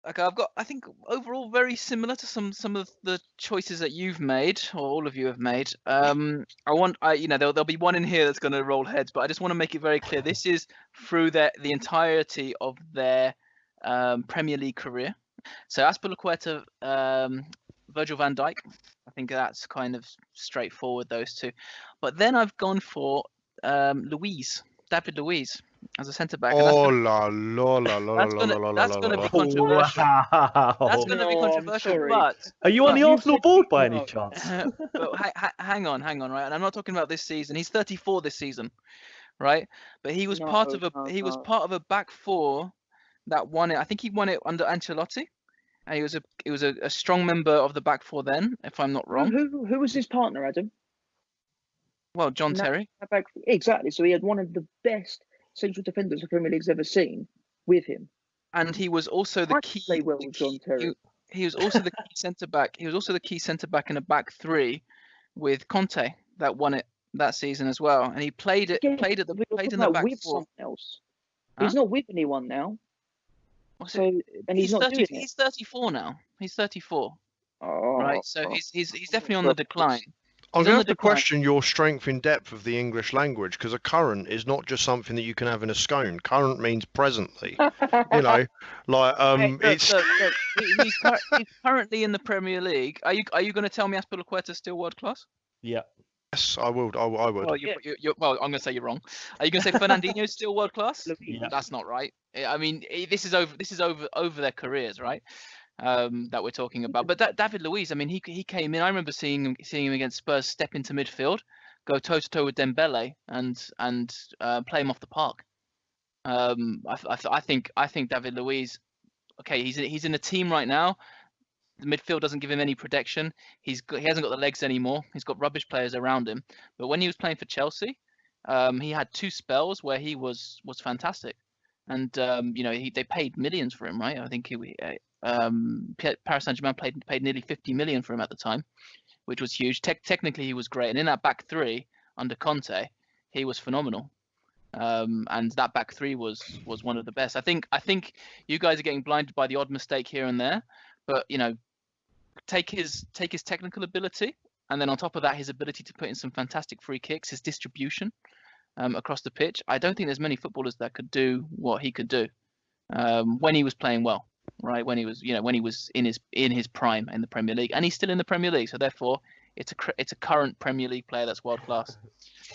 Okay, I've got, I think, overall very similar to some of the choices that you've made, or all of you have made. There'll be one in here that's going to roll heads, but I just want to make it very clear. This is through the entirety of their Premier League career. So Azpilicueta, Virgil van Dijk, I think that's kind of straightforward, those two. But then I've gone for David Luiz as a centre back, and Oh la la la la la la la that's la gonna la. be controversial. That's Wow. going to be No, I'm controversial, sorry. but Are you on the You Arsenal said board he- by any no. chance? hang on, right? And I'm not talking about this season. He's 34 this season, right? But he was No, part of no. part of a back four that won it. I think he won it under Ancelotti, and he was a strong member of the back four then, if I'm not wrong. Who was his partner, Adam? Well, John No. Terry. Exactly. So he had one of the best central defenders the Premier League's ever seen with him. And he was also the I key. play well with John Terry. He was also the key centre back. He was also the key centre back in a back three with Conte that won it that season as well. And he played Again, in the back with four. someone else. Huh? He's not with anyone now. And he's not 30, doing it. He's 34 now. He's 34, Oh, right? So he's definitely on the decline. I'm He's going on to the have to question your strength in depth of the English language, because a current is not just something that you can have in a scone. Current means presently. You know, like it's. Look, he's currently in the Premier League. Are you going to tell me Azpilicueta's still world class? Yeah. Yes, I would. I would. Well, well, I'm going to say you're wrong. Are you going to say Fernandinho's still world class? Yeah. That's not right. I mean, this is over their careers, right? That we're talking about. But David Luiz, I mean, he came in. I remember seeing him against Spurs step into midfield, go toe to toe with Dembele, and play him off the park. I think David Luiz. Okay, he's in a team right now. The midfield doesn't give him any protection. He hasn't got the legs anymore. He's got rubbish players around him. But when he was playing for Chelsea, he had two spells where he was fantastic. And they paid millions for him, right? I think Paris Saint-Germain paid nearly 50 million for him at the time, which was huge. Technically, he was great. And in that back three under Conte, he was phenomenal. And that back three was one of the best. I think you guys are getting blinded by the odd mistake here and there, but take his technical ability, and then on top of that, his ability to put in some fantastic free kicks, his distribution across the pitch. I don't think there's many footballers that could do what he could do when he was playing well, right? When he was in his prime in the Premier League, and he's still in the Premier League, so therefore it's a current Premier League player that's world class.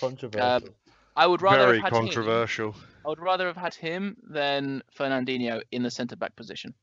Controversial. I would rather Very have had controversial. I would rather have had him than Fernandinho in the centre back position.